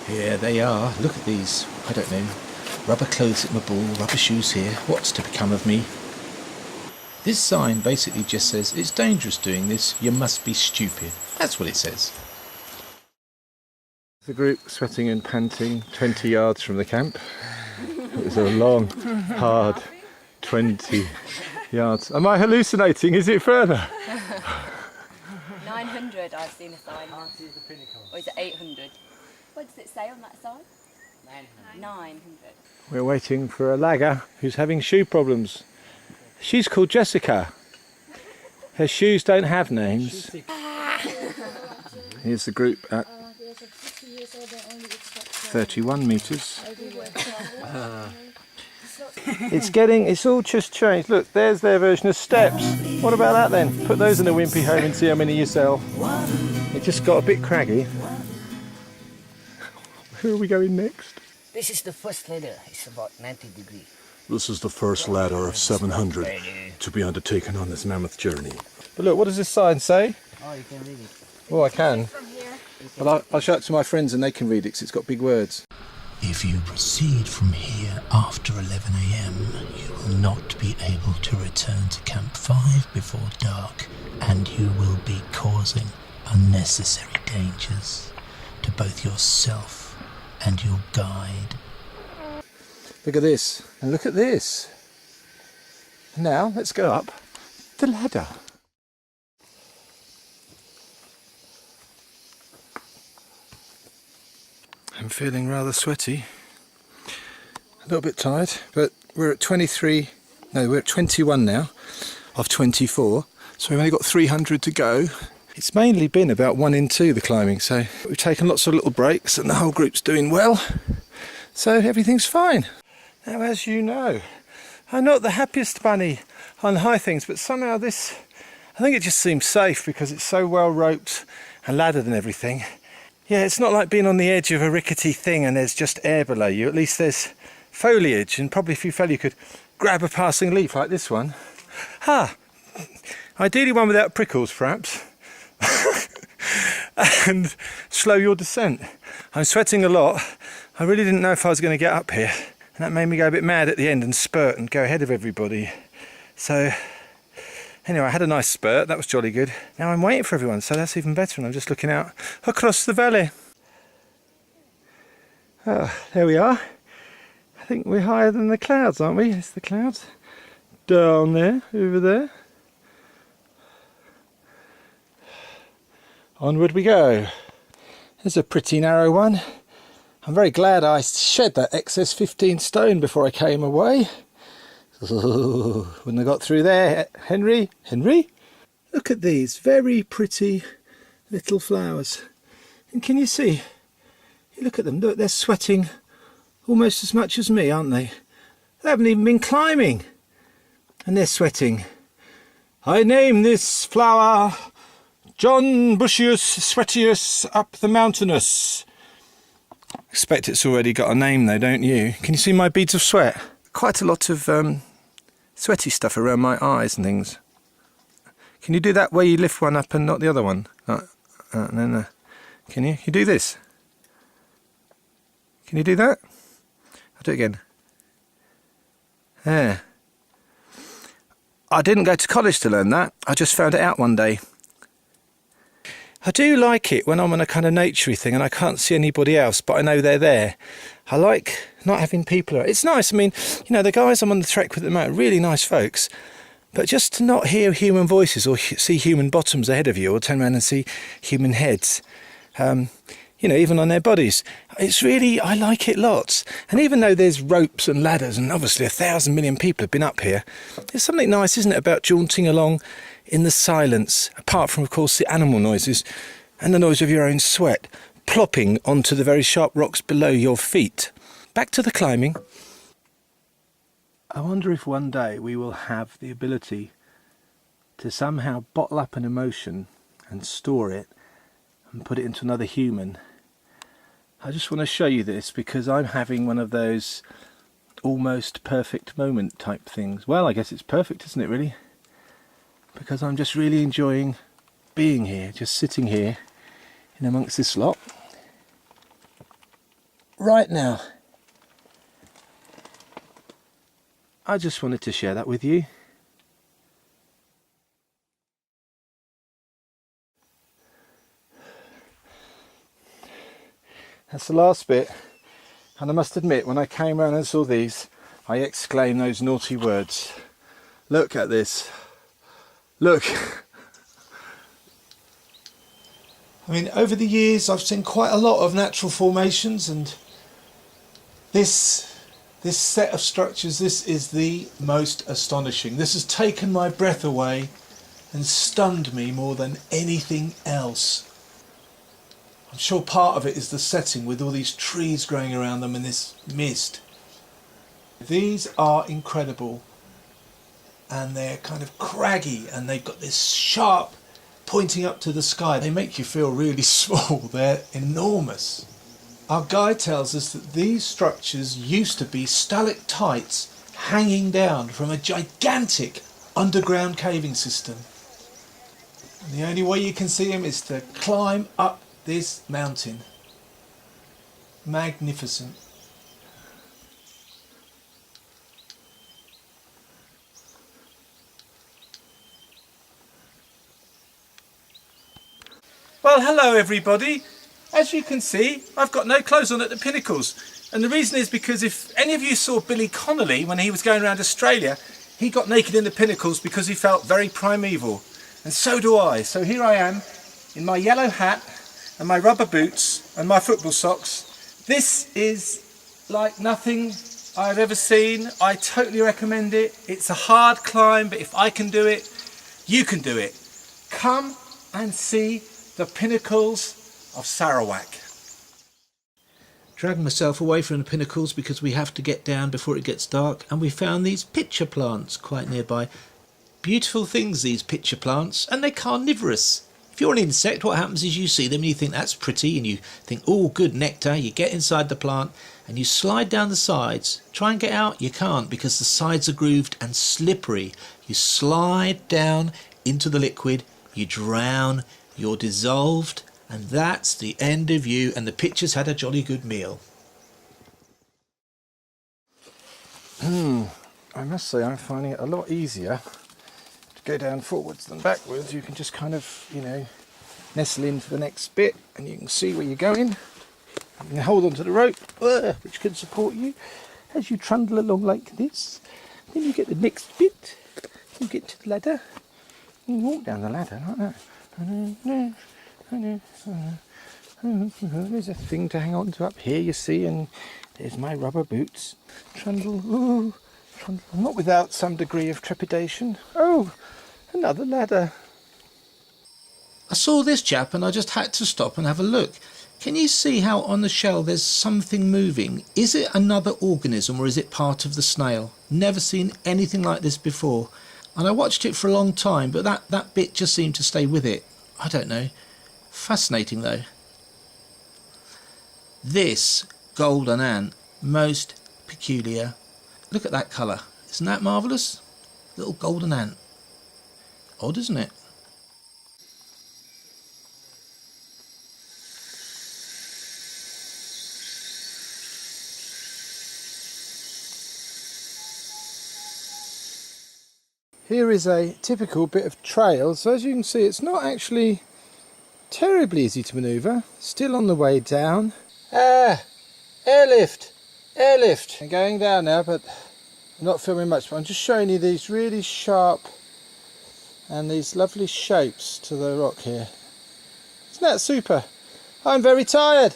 Here they are. Look at these. I don't know. Rubber clothes at my ball, rubber shoes here. What's to become of me? This sign basically just says, it's dangerous doing this, you must be stupid. That's what it says. The group sweating and panting 20 yards from the camp. It was a long, hard 20 yards. Am I hallucinating? Is it further? 900 I've seen a sign. I can't see the Pinnacles. Or is it 800? What does it say on that sign? 900. We're waiting for a lagger who's having shoe problems. She's called Jessica. Her shoes don't have names. Here's the group at 31 metres. It's all just changed. Look, there's their version of steps. What about that then? Put those in a wimpy home and see how many you sell. It just got a bit craggy. Where are we going next? This is the first ladder. It's about 90 degrees. This is the first ladder of 700 to be undertaken on this mammoth journey. But look, what does this sign say? Oh, you can read it. Oh, I can. Well, I'll show it to my friends and they can read it because it's got big words. If you proceed from here after 11 AM, you will not be able to return to Camp 5 before dark, and you will be causing unnecessary dangers to both yourself and your guide. Look at this, and look at this. Now, let's go up the ladder. I'm feeling rather sweaty, a little bit tired, but we're at 21 now of 24, so we've only got 300 to go. It's mainly been about 1 in 2, the climbing, so we've taken lots of little breaks and the whole group's doing well, so everything's fine. Now, as you know, I'm not the happiest bunny on high things, but somehow this, I think it just seems safe because it's so well roped and laddered and everything. Yeah, it's not like being on the edge of a rickety thing and there's just air below you. At least there's foliage, and probably if you fell you could grab a passing leaf like this one. Ideally one without prickles perhaps. And slow your descent. I'm sweating a lot. I really didn't know if I was going to get up here, and that made me go a bit mad at the end and spurt and go ahead of everybody. So anyway, I had a nice spurt, that was jolly good. Now I'm waiting for everyone, so that's even better, and I'm just looking out across the valley. Oh, there we are. I think we're higher than the clouds, aren't we? It's the clouds down there, over there. Onward we go. There's a pretty narrow one. I'm very glad I shed that excess 15 stone before I came away. Ooh, wouldn't have got through there, Henry. Henry? Look at these very pretty little flowers. And can you see? You look at them, look, they're sweating almost as much as me, aren't they? They haven't even been climbing. And they're sweating. I name this flower John Bushius Sweatius up the mountainous. Expect it's already got a name though, don't you? Can you see my beads of sweat? Quite a lot of sweaty stuff around my eyes and things. Can you do that where you lift one up and not the other one? No. Can you? Can you do this? Can you do that? I'll do it again. There. I didn't go to college to learn that. I just found it out one day. I do like it when I'm on a kind of naturey thing and I can't see anybody else, but I know they're there. I like not having people around. It's nice. I mean, you know, the guys I'm on the trek with at the moment, really nice folks, but just to not hear human voices or see human bottoms ahead of you, or turn around and see human heads, you know, even on their bodies. It's really, I like it lots. And even though there's ropes and ladders and obviously 1,000 million people have been up here, there's something nice, isn't it, about jaunting along in the silence, apart from, of course, the animal noises and the noise of your own sweat plopping onto the very sharp rocks below your feet. Back to the climbing. I wonder if one day we will have the ability to somehow bottle up an emotion and store it and put it into another human. I just want to show you this because I'm having one of those almost perfect moment type things. Well, I guess it's perfect, isn't it, really? Because I'm just really enjoying being here, just sitting here in amongst this lot. right now. I just wanted to share that with you. That's the last bit, and I must admit, when I came round and saw these, I exclaimed those naughty words. Look at this. Look. I mean, over the years I've seen quite a lot of natural formations, and this set of structures, this is the most astonishing. This has taken my breath away and stunned me more than anything else. I'm sure part of it is the setting with all these trees growing around them and this mist. These are incredible, and they're kind of craggy, and they've got this sharp pointing up to the sky. They make you feel really small. They're enormous. Our guide tells us that these structures used to be stalactites hanging down from a gigantic underground caving system. And the only way you can see them is to climb up this mountain. Magnificent. Well, hello everybody. As you can see, I've got no clothes on at the Pinnacles. And the reason is because if any of you saw Billy Connolly when he was going around Australia, he got naked in the Pinnacles because he felt very primeval. And so do I. So here I am in my yellow hat and my rubber boots and my football socks. This is like nothing I've ever seen. I totally recommend it. It's a hard climb, but if I can do it, you can do it. Come and see the Pinnacles of Sarawak. Dragged myself away from the Pinnacles because we have to get down before it gets dark, and we found these pitcher plants quite nearby. Beautiful things, these pitcher plants, and they're carnivorous. If you're an insect, what happens is you see them and you think that's pretty, and you think, oh, good nectar. You get inside the plant and you slide down the sides. Try and get out, you can't, because the sides are grooved and slippery. You slide down into the liquid, you drown, you're dissolved, and that's the end of you, and the pitcher's had a jolly good meal. I must say I'm finding it a lot easier to go down forwards than backwards. You can just kind of, nestle into the next bit, and you can see where you're going. You can hold onto the rope, which can support you as you trundle along like this. Then you get the next bit, you get to the ladder, you walk down the ladder like that. There's a thing to hang on to up here, you see, and there's my rubber boots. Trundle, trundle, not without some degree of trepidation. Oh, another ladder. I saw this chap and I just had to stop and have a look. Can you see how on the shell there's something moving? Is it another organism or is it part of the snail? Never seen anything like this before. And I watched it for a long time, but that bit just seemed to stay with it. I don't know. Fascinating though. This golden ant, most peculiar. Look at that colour. Isn't that marvellous? Little golden ant. Odd, isn't it? Here is a typical bit of trail, so as you can see it's not actually terribly easy to manoeuvre. Still on the way down. Airlift! Airlift! I'm going down now, but I'm not filming much, but I'm just showing you these really sharp and these lovely shapes to the rock here. Isn't that super? I'm very tired.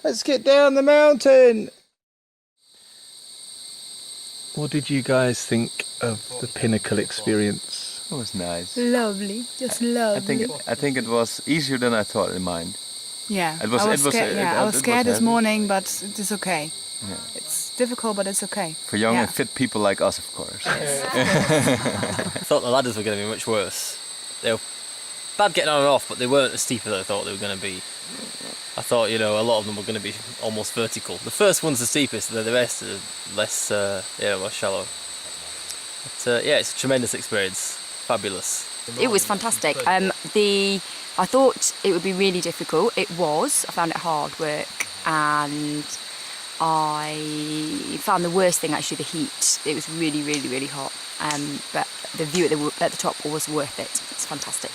Let's get down the mountain. What did you guys think of the Pinnacle experience? It was nice. Lovely, just lovely. I think it was easier than I thought in mind. Yeah, I was scared this heavy. morning, but it is okay. Yeah. It's difficult, but it's okay. For young and fit people like us, of course. I thought the ladders were going to be much worse. They were bad getting on and off, but they weren't as steep as I thought they were going to be. I thought, a lot of them were going to be almost vertical. The first one's the steepest, and then the rest are less, more shallow. But it's a tremendous experience. Fabulous. It was fantastic. I thought it would be really difficult. It was. I found it hard work, and I found the worst thing actually the heat. It was really, really, really hot. But the view at the top was worth it. It's fantastic.